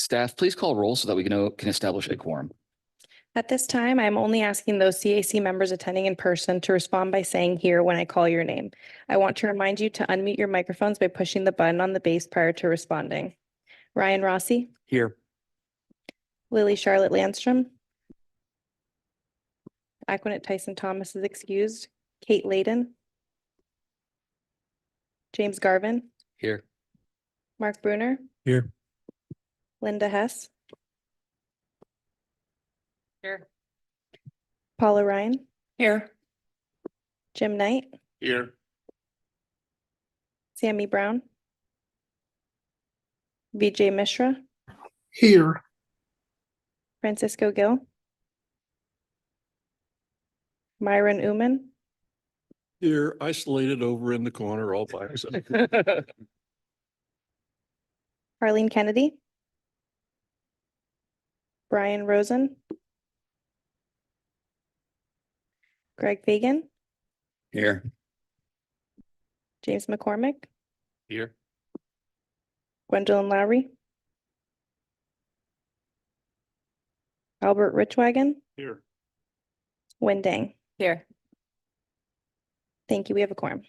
Staff, please call roll so that we can establish a quorum. At this time, I'm only asking those CAC members attending in person to respond by saying here when I call your name. I want to remind you to unmute your microphones by pushing the button on the base prior to responding. Ryan Rossi, Here. Lily Charlotte Landstrom, Aquanette Tyson Thomas is excused, Kate Layden, James Garvin, Here. Mark Bruner, Here. Linda Hess, Here. Paula Ryan, Here. Jim Knight, Here. Sammy Brown, Vijay Mishra, Here. Francisco Gill, Myron Uman, Here, isolated over in the corner all by himself. Arlene Kennedy, Brian Rosen, Greg Fagan, Here. James McCormick, Here. Gwendolyn Lowry, Albert Richwagon, Here. Wen Dang. Here. Thank you. We have a quorum.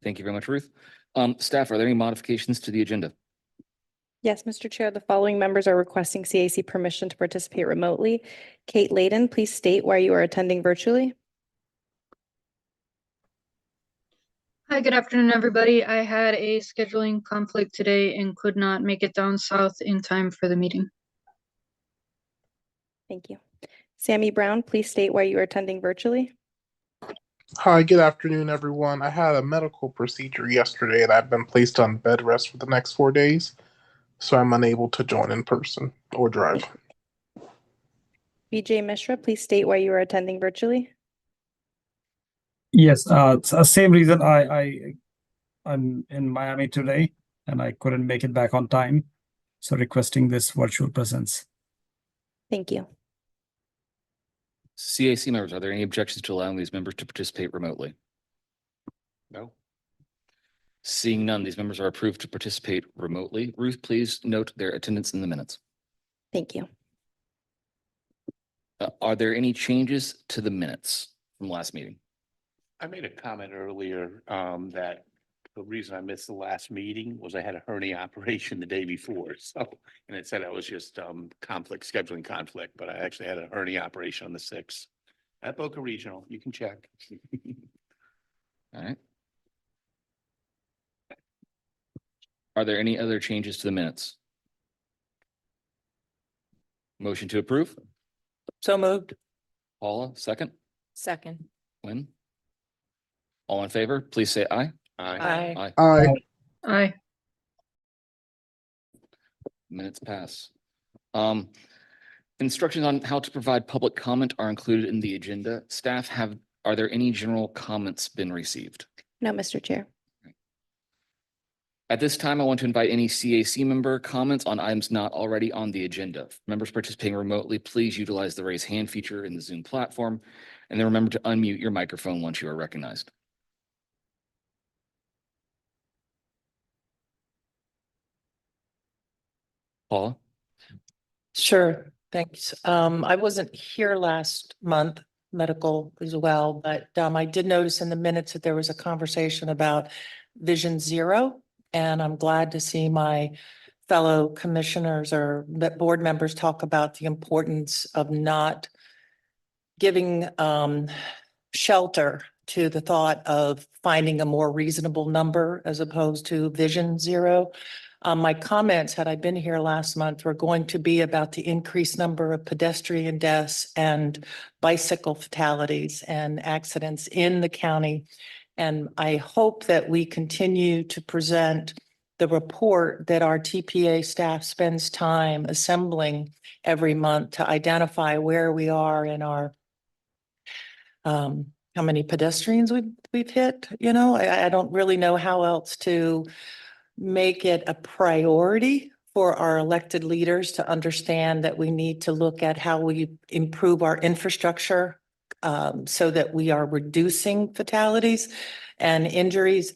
Thank you very much, Ruth. Staff, are there any modifications to the agenda? Yes, Mr. Chair, the following members are requesting CAC permission to participate remotely. Kate Layden, please state why you are attending virtually. Hi, good afternoon, everybody. I had a scheduling conflict today and could not make it down south in time for the meeting. Thank you. Sammy Brown, please state why you are attending virtually. Hi, good afternoon, everyone. I had a medical procedure yesterday and I've been placed on bed rest for the next 4 days, so I'm unable to join in person or drive. Vijay Mishra, please state why you are attending virtually. Yes, same reason I'm in Miami today and I couldn't make it back on time. So requesting this virtual presence. Thank you. CAC members, are there any objections to allowing these members to participate remotely? No. Seeing none, these members are approved to participate remotely. Ruth, please note their attendance in the minutes. Thank you. Are there any changes to the minutes from last meeting? I made a comment earlier that the reason I missed the last meeting was I had a hernia operation the day before. So, and it said I was just scheduling conflict, but I actually had a hernia operation on the 6th at Boca Regional. You can check. All right. Are there any other changes to the minutes? Motion to approve? So moved. Paula, second. Second. Lynn? All in favor, please say aye. Aye. Aye. Aye. Aye. Minutes pass. Instructions on how to provide public comment are included in the agenda. Staff, are there any general comments been received? No, Mr. Chair. At this time, I want to invite any CAC member comments on items not already on the agenda. Members participating remotely, please utilize the raise hand feature in the Zoom platform, and then remember to unmute your microphone once you are recognized. Paula? Sure. Thanks. I wasn't here last month, medical as well, but I did notice in the minutes that there was a conversation about Vision Zero, and I'm glad to see my fellow commissioners or board members talk about the importance of not giving shelter to the thought of finding a more reasonable number as opposed to Vision Zero. My comments, had I been here last month, were going to be about the increased number of pedestrian deaths and bicycle fatalities and accidents in the county. And I hope that we continue to present the report that our TPA staff spends time assembling every month to identify where we are in our how many pedestrians we've hit. You know, I don't really know how else to make it a priority for our elected leaders to understand that we need to look at how we improve our infrastructure so that we are reducing fatalities and injuries.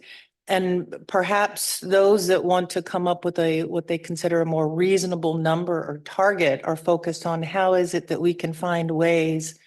And perhaps those that want to come up with what they consider a more reasonable number or target are focused on how is it that we can find ways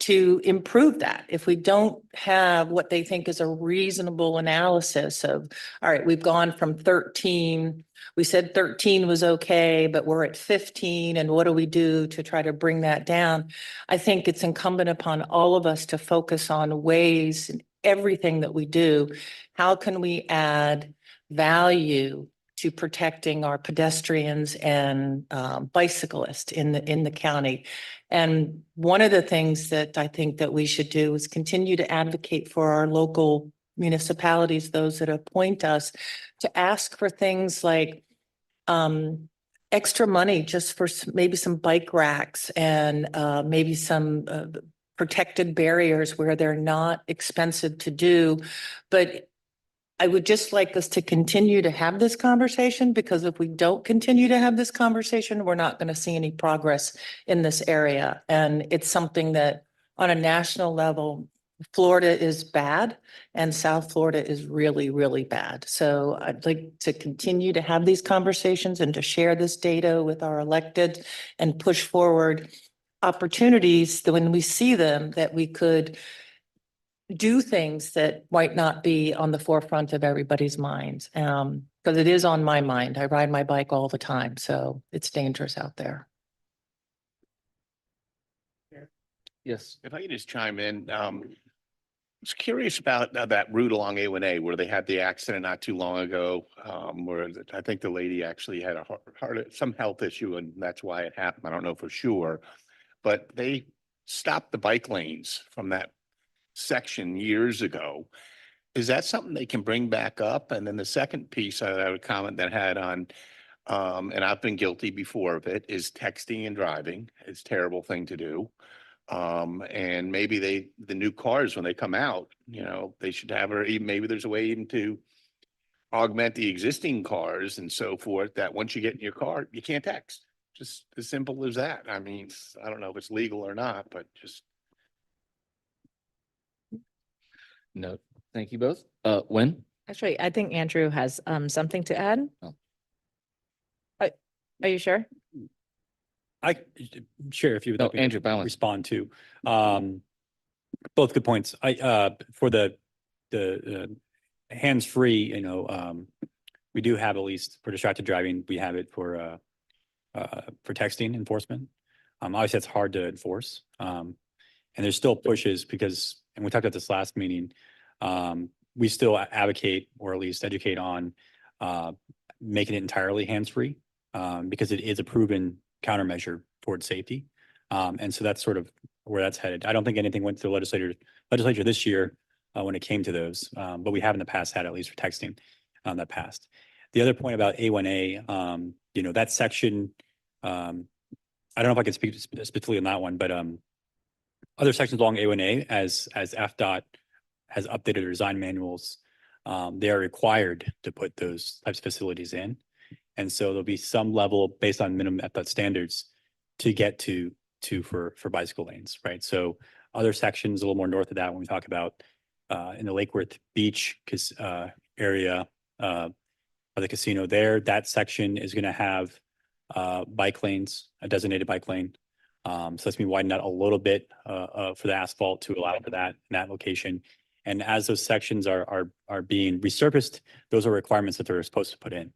to improve that. If we don't have what they think is a reasonable analysis of, all right, we've gone from 13, we said 13 was okay, but we're at 15, and what do we do to try to bring that down? I think it's incumbent upon all of us to focus on ways in everything that we do. How can we add value to protecting our pedestrians and bicyclists in the county? And one of the things that I think that we should do is continue to advocate for our local municipalities, those that appoint us, to ask for things like extra money just for maybe some bike racks and maybe some protected barriers where they're not expensive to do. But I would just like us to continue to have this conversation, because if we don't continue to have this conversation, we're not going to see any progress in this area. And it's something that on a national level, Florida is bad and South Florida is really, really bad. So I'd like to continue to have these conversations and to share this data with our elected and push forward opportunities that when we see them, that we could do things that might not be on the forefront of everybody's minds. Because it is on my mind. I ride my bike all the time, so it's dangerous out there. Yes. If I could just chime in, I was curious about that route along A1A where they had the accident not too long ago, where I think the lady actually had some health issue, and that's why it happened. I don't know for sure, but they stopped the bike lanes from that section years ago. Is that something they can bring back up? And then the second piece I would comment that had on, and I've been guilty before of it, is texting and driving. It's a terrible thing to do. And maybe the new cars, when they come out, they should have, or even maybe there's a way even to augment the existing cars and so forth, that once you get in your car, you can't text. Just as simple as that. I mean, I don't know if it's legal or not, but just. No, thank you both. Wen? Actually, I think Andrew has something to add. Oh. Are you sure? Sure, if you would No, like me to Andrew, balance. respond to both good points. For the hands-free, we do have, at least for distracted driving, we have it for texting enforcement. Obviously that's hard to enforce. And there's still pushes because, and we talked about this last meeting, we still advocate, or at least educate on making it entirely hands-free, because it is a proven countermeasure towards safety. And so that's sort of where that's headed. I don't think anything went to the legislature this year when it came to those, but we have in the past had, at least for texting, that passed. The other point about A1A, that section, I don't know if I can speak specifically on that one, but other sections along A1A, as FDOT has updated their design manuals, they are required to put those types of facilities in. And so there'll be some level based on minimum FDOT standards to get to for bicycle lanes, right? So other sections a little more north of that, when we talk about in the Lake Worth Beach area of the casino there, that section is going to have bike lanes, a designated bike lane. So that's been widened out a little bit for the asphalt to allow for that in that location. And as those sections are being resurfaced, those are requirements that they're supposed to put in.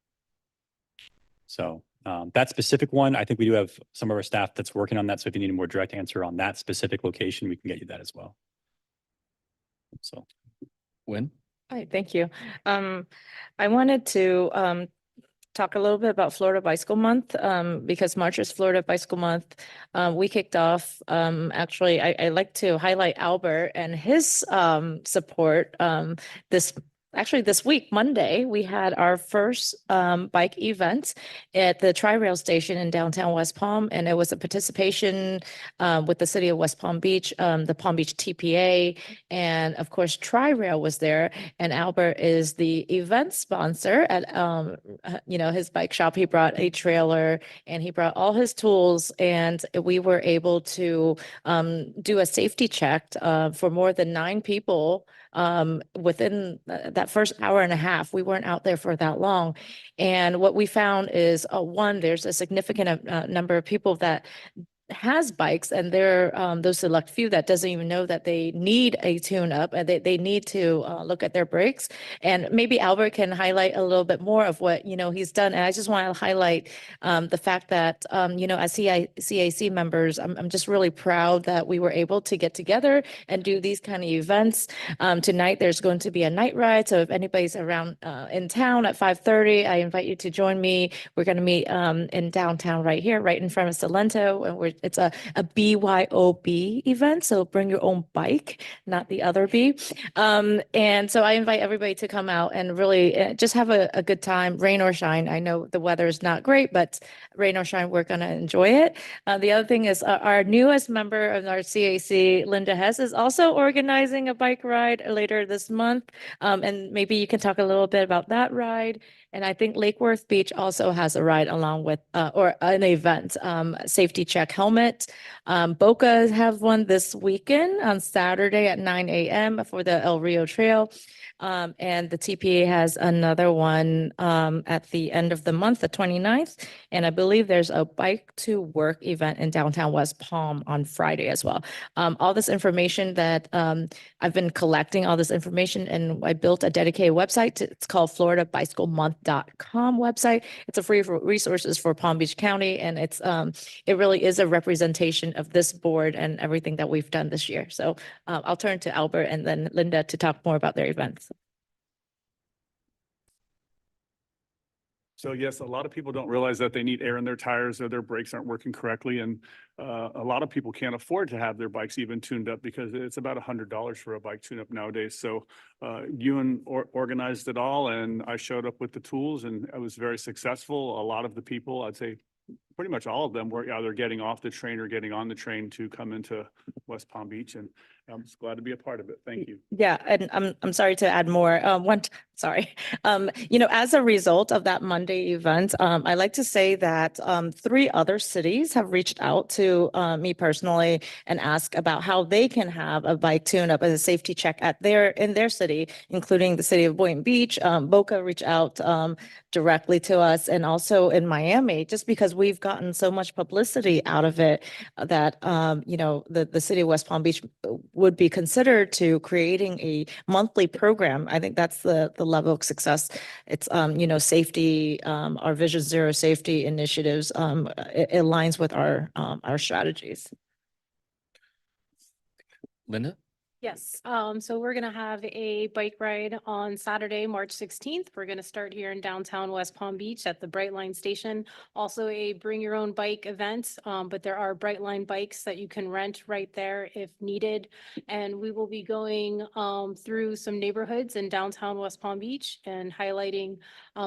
So that specific one, I think we do have some of our staff that's working on that. So if you need a more direct answer on that specific location, we can get you that as well. So. Wen? Hi, thank you. I wanted to talk a little bit about Florida Bicycle Month, because March is Florida Bicycle Month. We kicked off, actually, I like to highlight Albert and his support. This week, Monday, we had our first bike event at the Tri-Rail station in downtown West Palm, and it was a participation with the city of West Palm Beach, the Palm Beach TPA, and of course, Tri-Rail was there, and Albert is the event sponsor at, his bike shop. He brought a trailer and he brought all his tools, and we were able to do a safety check for more than 9 people within that first hour and a half, we weren't out there for that long. And what we found is, one, there's a significant number of people that has bikes, and there those select few that doesn't even know that they need a tune up, and they need to look at their brakes. And maybe Albert can highlight a little bit more of what, he's done. And I just want to highlight the fact that, as CAC members, I'm just really proud that we were able to get together and do these kind of events. Tonight, there's going to be a night ride. So if anybody's around in town at 5:30, I invite you to join me. We're going to meet in downtown right here, right in front of Salento, and it's a BYOB event. So bring your own bike, not the other B. And so I invite everybody to come out and really just have a good time, rain or shine. I know the weather is not great, but rain or shine, we're going to enjoy it. The other thing is our newest member of our CAC, Linda Hess, is also organizing a bike ride later this month. And maybe you can talk a little bit about that ride. And I think Lake Worth Beach also has a ride along with, or an event, safety check helmet. Boca have one this weekend on Saturday at 9 a.m. for the El Rio Trail. And the TPA has another one at the end of the month, the 29th. And I believe there's a bike to work event in downtown West Palm on Friday as well. All this information that I've been collecting, all this information, and I built a dedicated website. It's called FloridaBicycleMonth.com website. It's a free resources for Palm Beach County, and it really is a representation of this board and everything that we've done this year. So I'll turn to Albert and then Linda to talk more about their events. So yes, a lot of people don't realize that they need air in their tires or their brakes aren't working correctly. And a lot of people can't afford to have their bikes even tuned up because it's about $100 for a bike tune up nowadays. So Ewan organized it all, and I showed up with the tools, and I was very successful. A lot of the people, I'd say pretty much all of them, were either getting off the train or getting on the train to come into West Palm Beach, and I'm just glad to be a part of it. Thank you. Yeah, and I'm sorry to add more. Sorry. As a result of that Monday event, I like to say that 3 other cities have reached out to me personally and asked about how they can have a bike tune-up as a safety check in their city, including the city of Boynton Beach. Boca reached out directly to us, and also in Miami, just because we've gotten so much publicity out of it that the city of West Palm Beach would be considered to creating a monthly program. I think that's the level of success. It's safety, our Vision Zero safety initiatives. It aligns with our strategies. Linda? Yes, so we're gonna have a bike ride on Saturday, March 16th. We're gonna start here in downtown West Palm Beach at the Brightline Station. Also a bring your own bike event, but there are Brightline bikes that you can rent right there if needed. And we will be going through some neighborhoods in downtown West Palm Beach and highlighting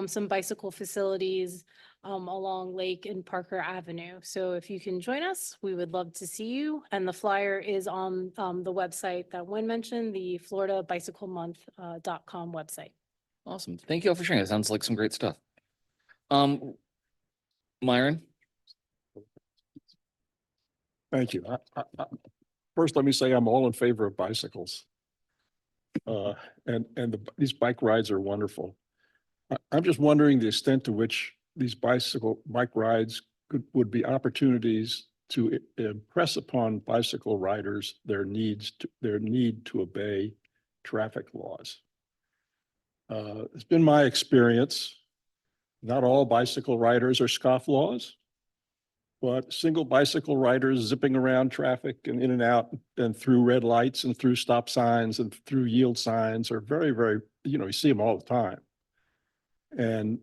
some bicycle facilities along Lake and Parker Avenue. So if you can join us, we would love to see you. And the flyer is on the website that Wynn mentioned, the FloridaBicycleMonth.com website. Awesome. Thank you all for sharing. That sounds like some great stuff. Myron? Thank you. First, let me say I'm all in favor of bicycles. These bike rides are wonderful. I'm just wondering the extent to which these bike rides would be opportunities to impress upon bicycle riders their need to obey traffic laws. It's been my experience, not all bicycle riders are scofflaws, but single bicycle riders zipping around traffic and in and out and through red lights and through stop signs and through yield signs are very, very, you see them all the time. And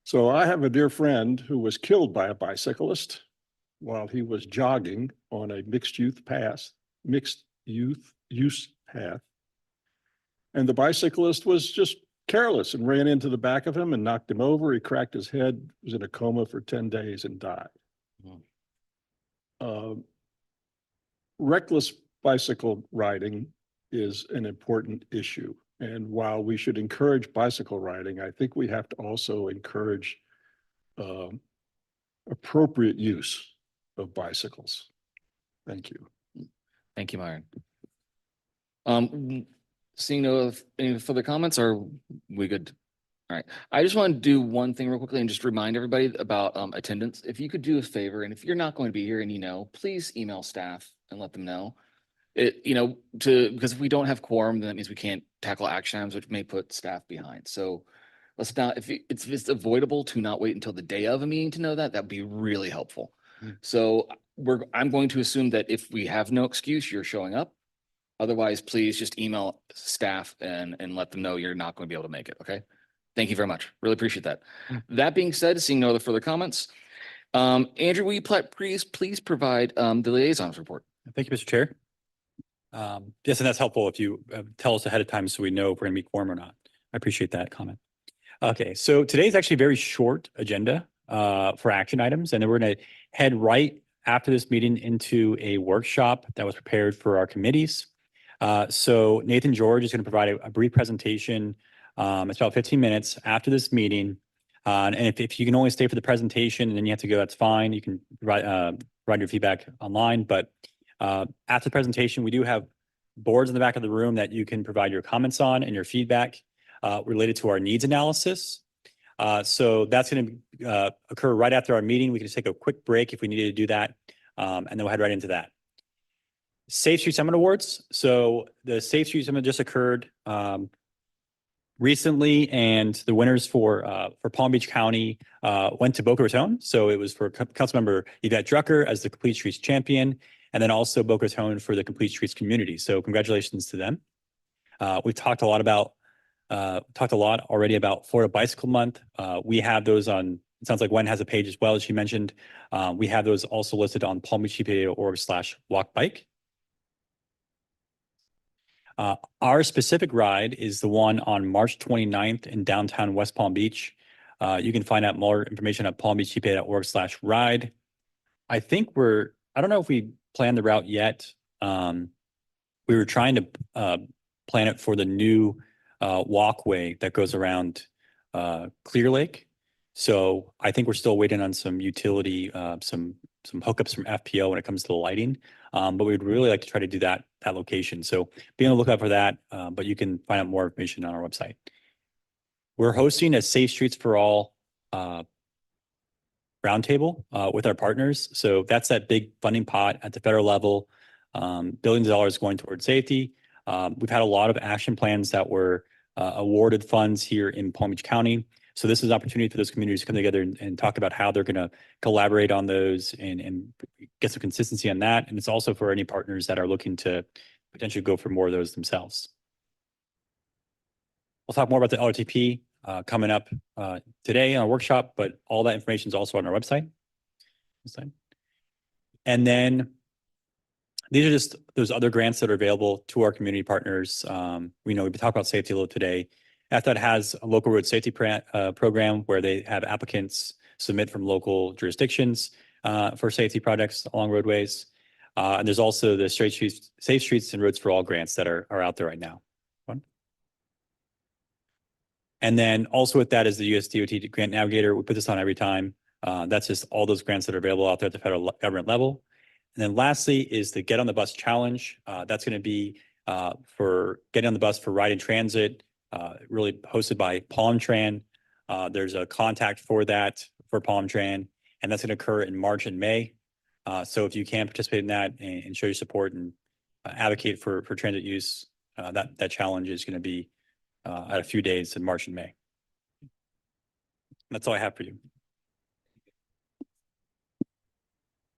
so I have a dear friend who was killed by a bicyclist while he was jogging on a mixed use path. And the bicyclist was just careless and ran into the back of him and knocked him over. He cracked his head, was in a coma for 10 days and died. Reckless bicycle riding is an important issue. And while we should encourage bicycle riding, I think we have to also encourage appropriate use of bicycles. Thank you. Thank you, Myron. Seeing no any further comments, are we good? All right. I just want to do one thing real quickly and just remind everybody about attendance. If you could do a favor, and if you're not going to be here and you know, please email staff and let them know. Because if we don't have quorum, then that means we can't tackle action items, which may put staff behind. So let's not, if it's avoidable to not wait until the day of a meeting to know that, that'd be really helpful. So I'm going to assume that if we have no excuse, you're showing up. Otherwise, please just email staff and let them know you're not going to be able to make it. Okay. Thank you very much. Really appreciate that. That being said, seeing no other further comments, Andrew, will you please provide the liaisons report? Thank you, Mr. Chair. Yes, and that's helpful if you tell us ahead of time so we know if we're gonna be quorum or not. I appreciate that comment. Okay, so today's actually a very short agenda for action items, and then we're gonna head right after this meeting into a workshop that was prepared for our committees. So Nathan George is gonna provide a brief presentation. It's about 15 minutes after this meeting. And if you can only stay for the presentation and then you have to go, that's fine. You can write your feedback online, but after the presentation, we do have boards in the back of the room that you can provide your comments on and your feedback related to our needs analysis. So that's going to occur right after our meeting. We can just take a quick break if we needed to do that, and then we'll head right into that. Safe Street Summit Awards. So the Safe Street Summit just occurred recently, and the winners for Palm Beach County went to Boca Raton. So it was for Councilmember Yvette Drucker as the Complete Streets champion, and then also Boca Raton for the Complete Streets community. So congratulations to them. We've talked a lot already about Florida Bicycle Month. We have those on, it sounds like Gwen has a page as well, as she mentioned. We have those also listed on palmbeachtpa.org/walkbike. Our specific ride is the one on March 29th in downtown West Palm Beach. You can find out more information at palmbeachtpa.org/ride. I don't know if we planned the route yet. We were trying to plan it for the new walkway that goes around Clear Lake. So I think we're still waiting on some utility, some hookups from FPO when it comes to the lighting. But we'd really like to try to do that location. So be on the lookout for that, but you can find out more information on our website. We're hosting a Safe Streets for All roundtable with our partners. So that's that big funding pot at the federal level, billions of dollars going towards safety. We've had a lot of action plans that were awarded funds here in Palm Beach County. So this is an opportunity for those communities to come together and talk about how they're going to collaborate on those and get some consistency on that. And it's also for any partners that are looking to potentially go for more of those themselves. We'll talk more about the LRTP coming up today in our workshop, but all that information is also on our website. And then these are just those other grants that are available to our community partners. We talked about safety a little today. FDOT has a local road safety program where they have applicants submit from local jurisdictions for safety projects along roadways. And there's also the Safe Streets and Roads for All grants that are out there right now. And then also with that is the US DOT Grant Navigator. We put this on every time. That's just all those grants that are available out there at the federal government level. And then lastly is the Get on the Bus Challenge. That's going to be for getting on the bus for ride and transit, really hosted by Palm Tran. There's a contact for that for Palm Tran, and that's going to occur in March and May. So if you can participate in that and show your support and advocate for transit use, that challenge is going to be at a few days in March and May. That's all I have for you.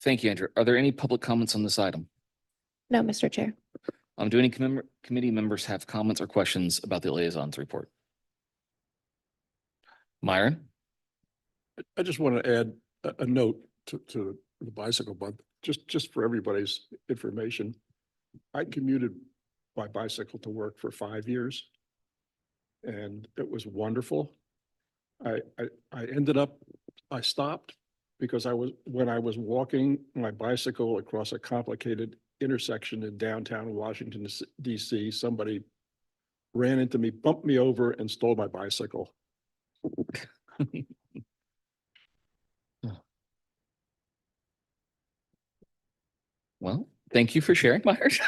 Thank you, Andrew. Are there any public comments on this item? No, Mr. Chair. Do any committee members have comments or questions about the liaisons report? Myron? I just want to add a note to the bicycle month, just for everybody's information. I commuted by bicycle to work for 5 years, and it was wonderful. I stopped because when I was walking my bicycle across a complicated intersection in downtown Washington, DC, somebody ran into me, bumped me over, and stole my bicycle. Well, Thank you for sharing, Myers.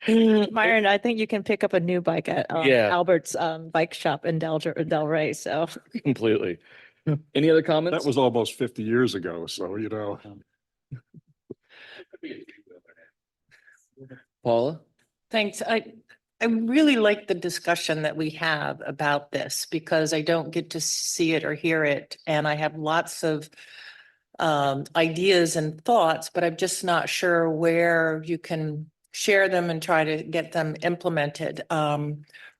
Myron, I think you can pick up a new bike at Yeah. Albert's bike shop in Del Rey, so. Completely. Any other comments? That was almost 50 years ago, so you know. Paula? Thanks. I really like the discussion that we have about this because I don't get to see it or hear it. And I have lots of ideas and thoughts, but I'm just not sure where you can share them and try to get them implemented.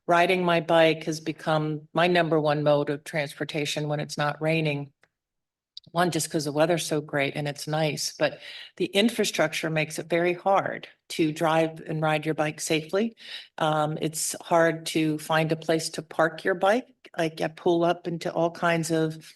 Riding my bike has become my number one mode of transportation when it's not raining. One, just because the weather's so great and it's nice, but the infrastructure makes it very hard to drive and ride your bike safely. It's hard to find a place to park your bike. Like I pull up into all kinds of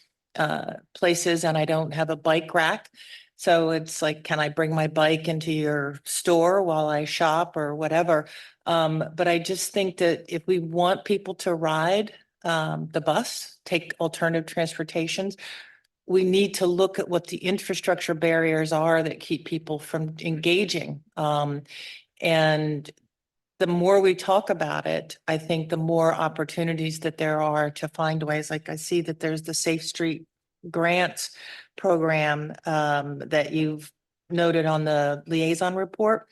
places and I don't have a bike rack. So it's like, can I bring my bike into your store while I shop or whatever? But I just think that if we want people to ride the bus, take alternative transportations, we need to look at what the infrastructure barriers are that keep people from engaging. And the more we talk about it, I think the more opportunities that there are to find ways. Like I see that there's the Safe Street Grants program that you've noted on the liaison report.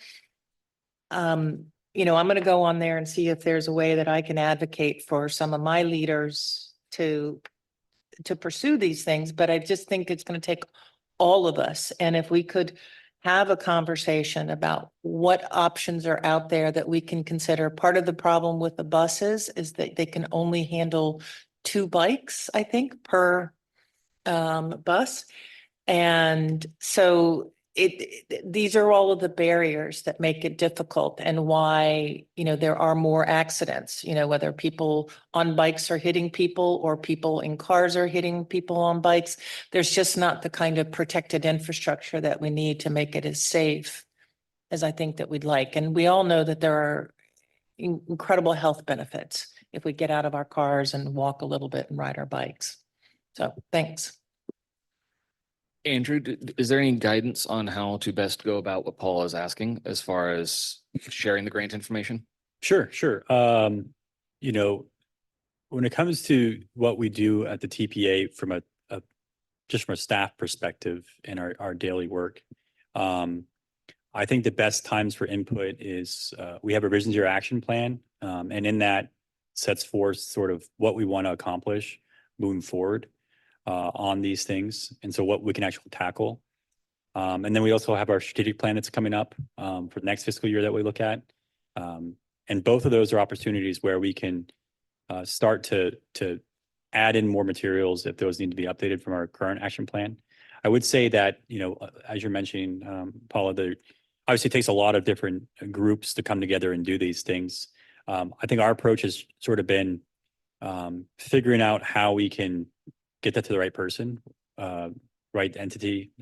You know, I'm going to go on there and see if there's a way that I can advocate for some of my leaders to pursue these things, but I just think it's going to take all of us. And if we could have a conversation about what options are out there that we can consider. Part of the problem with the buses is that they can only handle 2 bikes, I think, per bus. And so these are all of the barriers that make it difficult and why, you know, there are more accidents, you know, whether people on bikes are hitting people or people in cars are hitting people on bikes. There's just not the kind of protected infrastructure that we need to make it as safe as I think that we'd like. And we all know that there are incredible health benefits if we get out of our cars and walk a little bit and ride our bikes. So thanks. Andrew, is there any guidance on how to best go about what Paula is asking as far as sharing the grant information? Sure. You know, when it comes to what we do at the TPA from a just from a staff perspective in our daily work, I think the best times for input is we have a Vision Zero action plan, and in that sets forth sort of what we want to accomplish moving forward on these things, and so what we can actually tackle. And then we also have our strategic plan that's coming up for the next fiscal year that we look at. And both of those are opportunities where we can start to add in more materials if those need to be updated from our current action plan. I would say that, you know, as you're mentioning, Paula, obviously it takes a lot of different groups to come together and do these things. I think our approach has sort of been figuring out how we can get that to the right person, right entity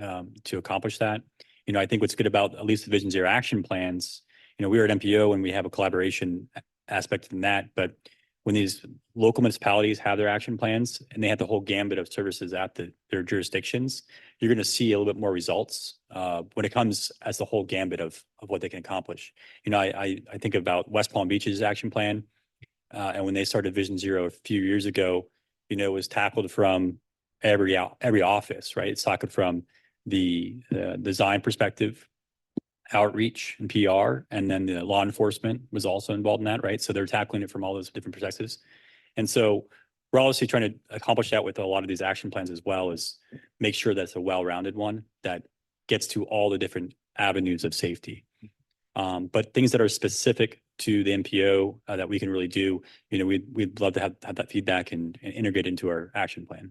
to accomplish that. You know, I think what's good about at least the Vision Zero action plans, you know, we're at MPO and we have a collaboration aspect in that, but when these local municipalities have their action plans and they have the whole gambit of services at their jurisdictions, you're going to see a little bit more results when it comes as the whole gambit of what they can accomplish. You know, I think about West Palm Beach's action plan, and when they started Vision Zero a few years ago, you know, it was tackled from every office, right? It's tackled from the design perspective, outreach and PR, and then the law enforcement was also involved in that, right? So they're tackling it from all those different perspectives. And so we're obviously trying to accomplish that with a lot of these action plans as well, as make sure that's a well-rounded one that gets to all the different avenues of safety. But things that are specific to the MPO that we can really do, you know, we'd love to have that feedback and integrate into our action plan.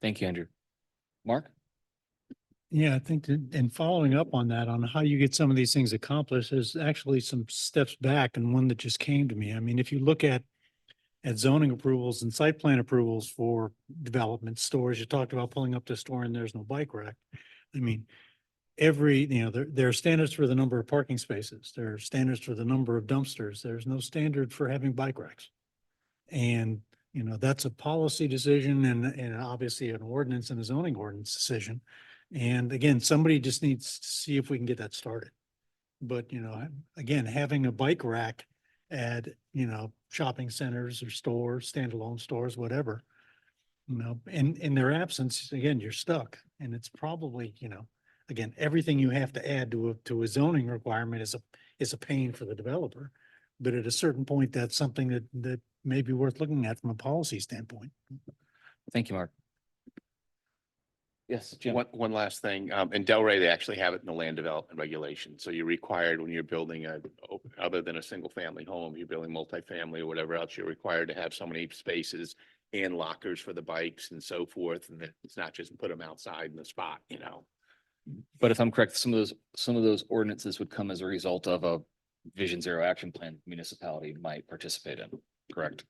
Thank you, Andrew. Mark? Yeah, I think that, and following up on that, on how you get some of these things accomplished, there's actually some steps back and one that just came to me. I mean, if you look at zoning approvals and site plan approvals for development stores, you talked about pulling up the store and there's no bike rack. I mean, there are standards for the number of parking spaces. There are standards for the number of dumpsters. There's no standard for having bike racks. And, you know, that's a policy decision and obviously an ordinance and a zoning ordinance decision. And again, somebody just needs to see if we can get that started. But, again, having a bike rack at, shopping centers or stores, standalone stores, whatever, in their absence, again, you're stuck. And it's probably, again, everything you have to add to a zoning requirement is a pain for the developer. But at a certain point, that's something that may be worth looking at from a policy standpoint. Thank you, Mark. Yes, Jim. One last thing, in Delray, they actually have it in the land development regulation. So you're required when you're building other than a single family home, you're building multifamily or whatever else, you're required to have so many spaces and lockers for the bikes and so forth. And it's not just put them outside in the spot, But if I'm correct, some of those ordinances would come as a result of a Vision Zero action plan municipality might participate in, correct?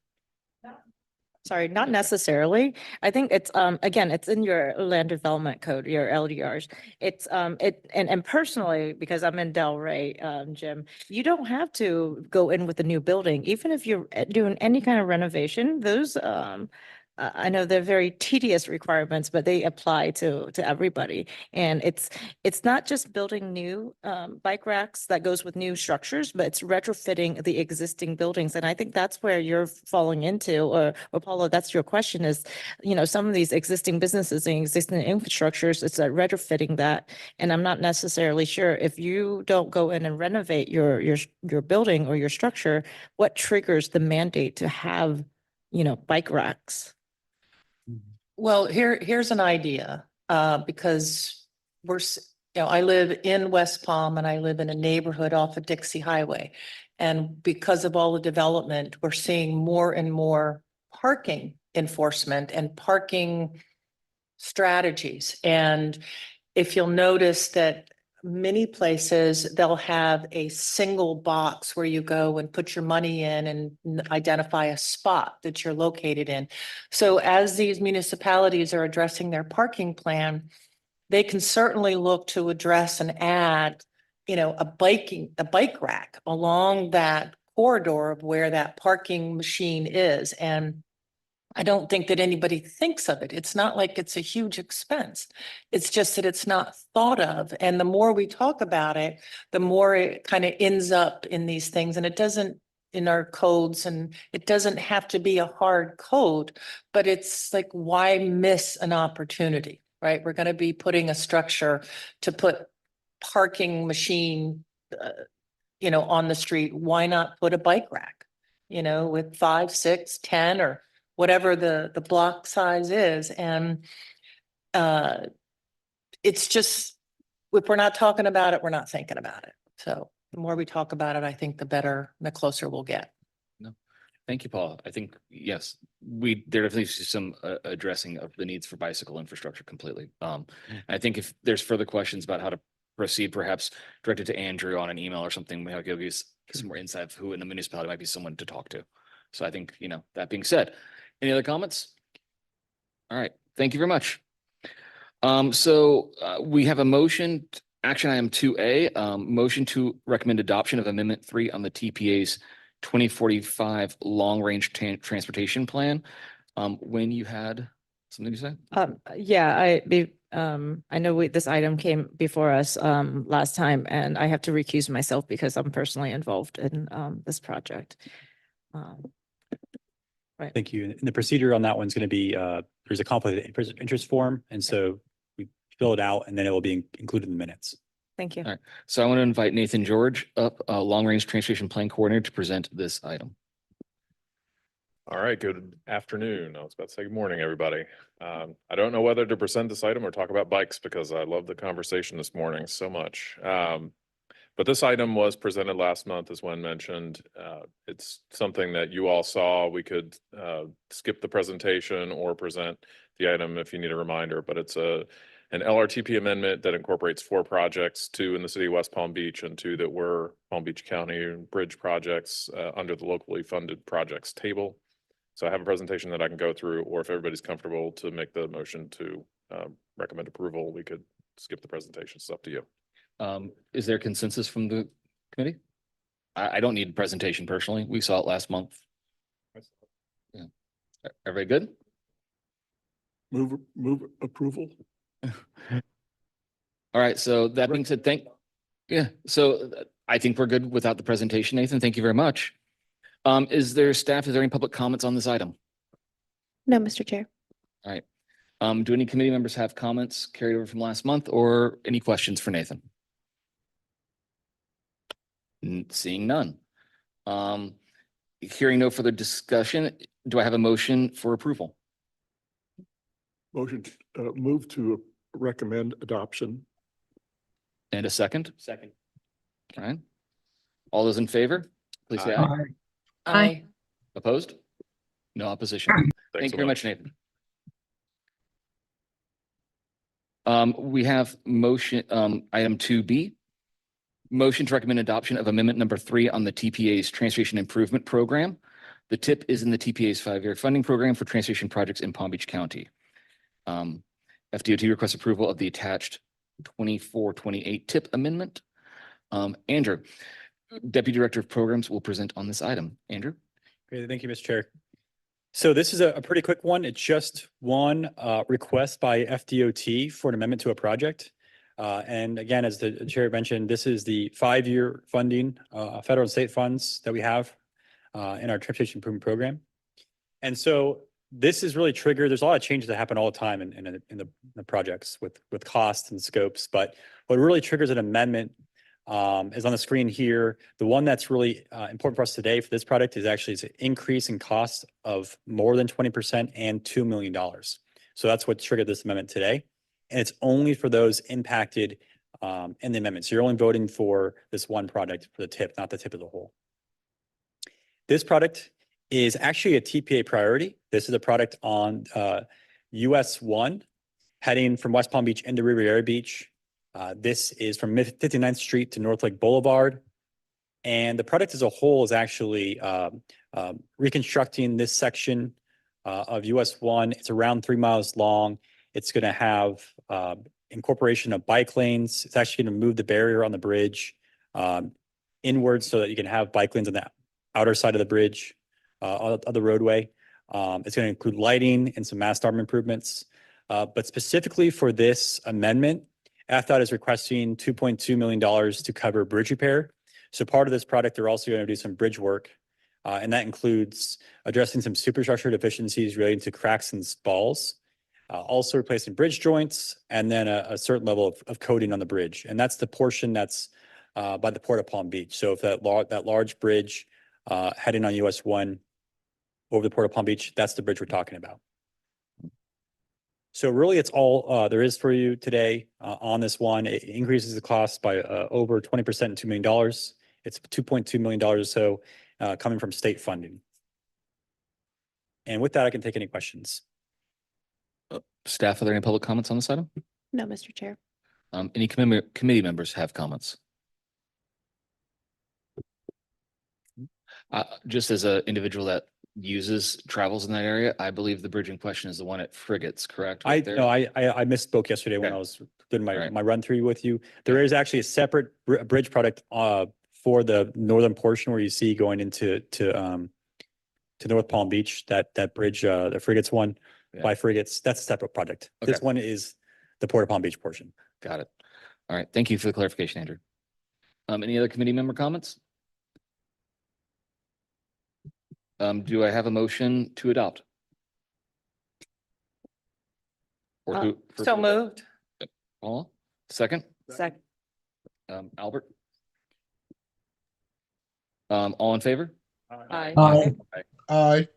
Sorry, not necessarily. I think it's, again, it's in your land development code, your LDRs. It's, and personally, because I'm in Delray, Jim, you don't have to go in with a new building, even if you're doing any kind of renovation, those, I know they're very tedious requirements, but they apply to everybody. And it's not just building new bike racks that goes with new structures, but it's retrofitting the existing buildings. And I think that's where you're falling into, or Paula, that's your question is, some of these existing businesses and existing infrastructures, it's retrofitting that. And I'm not necessarily sure if you don't go in and renovate your building or your structure, what triggers the mandate to have, bike racks? Well, here's an idea, because I live in West Palm and I live in a neighborhood off of Dixie Highway. And because of all the development, we're seeing more and more parking enforcement and parking strategies. And if you'll notice that many places, they'll have a single box where you go and put your money in and identify a spot that you're located in. So as these municipalities are addressing their parking plan, they can certainly look to address and add, a bike rack along that corridor of where that parking machine is. And I don't think that anybody thinks of it. It's not like it's a huge expense. It's just that it's not thought of. And the more we talk about it, the more it kind of ends up in these things. And it doesn't in our codes, and it doesn't have to be a hard code, but it's like, why miss an opportunity, right? We're going to be putting a structure to put parking machine, on the street. Why not put a bike rack, with 5, 6, 10, or whatever the block size is. And it's just, if we're not talking about it, we're not thinking about it. So the more we talk about it, I think the better, the closer we'll get. No, thank you, Paul. I think, yes, there definitely is some addressing of the needs for bicycle infrastructure completely. I think if there's further questions about how to proceed, perhaps directed to Andrew on an email or something, we'll give you some more insight of who in the municipality might be someone to talk to. So I think, that being said, any other comments? All right, thank you very much. So we have a motion, action item 2A, motion to recommend adoption of Amendment 3 on the TPA's 2045 long-range transportation plan. When you had something to say? Yeah, I know this item came before us last time, and I have to recuse myself because I'm personally involved in this project. Right. Thank you. And the procedure on that one's going to be, there's a conflict of interest form. And so we fill it out and then it will be included in the minutes. Thank you. All right. So I want to invite Nathan George up, long-range transportation plan coordinator, to present this item. All right, good afternoon. I was about to say good morning, everybody. I don't know whether to present this item or talk about bikes because I love the conversation this morning so much. But this item was presented last month, as Wen mentioned. It's something that you all saw. We could skip the presentation or present the item if you need a reminder, but it's an LRTP amendment that incorporates 4 projects, 2 in the city of West Palm Beach and 2 that were Palm Beach County bridge projects under the locally funded projects table. So I have a presentation that I can go through, or if everybody's comfortable to make the motion to recommend approval, we could skip the presentation. It's up to you. Is there consensus from the committee? I don't need a presentation personally. We saw it last month. Yeah. Everybody good? Move approval. All right, so that being said, I think we're good without the presentation, Nathan. Thank you very much. Is there any public comments on this item? No, Mr. Chair. All right. Do any committee members have comments carried over from last month or any questions for Nathan? Seeing none. Hearing no further discussion, do I have a motion for approval? Motion, move to recommend adoption. And a second? Second. All right. All those in favor, please say aye. Aye. Aye. Opposed? No opposition. Thank you very much, Nathan. We have motion, item 2B. Motion to recommend adoption of amendment number 3 on the TPA's Transportation Improvement Program. The tip is in the TPA's 5-year funding program for transportation projects in Palm Beach County. FDOT requests approval of the attached 2428 tip amendment. Andrew, Deputy Director of Programs, will present on this item. Andrew? Great, thank you, Mr. Chair. So this is a pretty quick one. It's just one request by FDOT for an amendment to a project. And again, as the chair mentioned, this is the 5-year funding, federal and state funds that we have in our transportation improvement program. And so this is really triggered. There's a lot of changes that happen all the time in the projects with costs and scopes. But what really triggers an amendment is on the screen here. The one that's really important for us today for this project is actually an increase in cost of more than 20% and $2 million. So that's what triggered this amendment today. And it's only for those impacted in the amendment. So you're only voting for this one project for the tip, not the tip of the whole. This product is actually a TPA priority. This is a product on US 1 heading from West Palm Beach into Riviera Beach. This is from 59th Street to North Lake Boulevard. And the product as a whole is actually reconstructing this section of US 1. It's around 3 miles long. It's going to have incorporation of bike lanes. It's actually going to move the barrier on the bridge inwards so that you can have bike lanes on the outer side of the bridge, of the roadway. It's going to include lighting and some mast arm improvements. But specifically for this amendment, FDOT is requesting $2.2 million to cover bridge repair. So part of this product, they're also going to do some bridge work. And that includes addressing some superstructure deficiencies relating to cracks and spalls. Also replacing bridge joints, and then a certain level of coating on the bridge. And that's the portion that's by the Port of Palm Beach. So if that large bridge heading on US 1 over the Port of Palm Beach, that's the bridge we're talking about. So really it's all there is for you today on this one. It increases the cost by over 20% and $2 million. It's $2.2 million or so coming from state funding. And with that, I can take any questions. Staff, are there any public comments on this item? No, Mr. Chair. Any committee members have comments? Just as an individual that travels in that area, I believe the bridge in question is the one at Frigates, correct? I misspoke yesterday when I was doing my run through with you. There is actually a separate bridge product for the northern portion where you see going into North Palm Beach, that bridge, the Frigates one. By Frigates, that's a separate project. Okay. This one is the Port of Palm Beach portion. Got it. All right. Thank you for the clarification, Andrew. Any other committee member comments? Do I have a motion to adopt? So moved. Paula, second? Second. Albert? All in favor? Aye. Aye. Aye.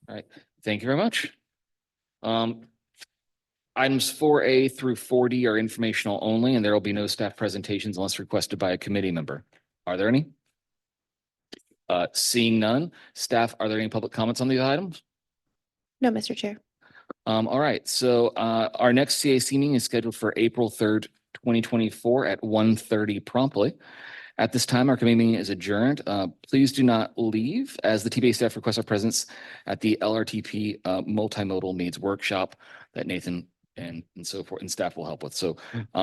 All right. Thank you very much. Items 4A through 4D are informational only, and there will be no staff presentations unless requested by a committee member. Are there any? Seeing none, staff, are there any public comments on these items? No, Mr. Chair. All right, so our next CAC meeting is scheduled for April 3rd, 2024 at 1:30 promptly. At this time, our committee meeting is adjourned. Please do not leave as the TPA staff requests our presence at the LRTP multimodal needs workshop that Nathan and so forth and staff will help with. So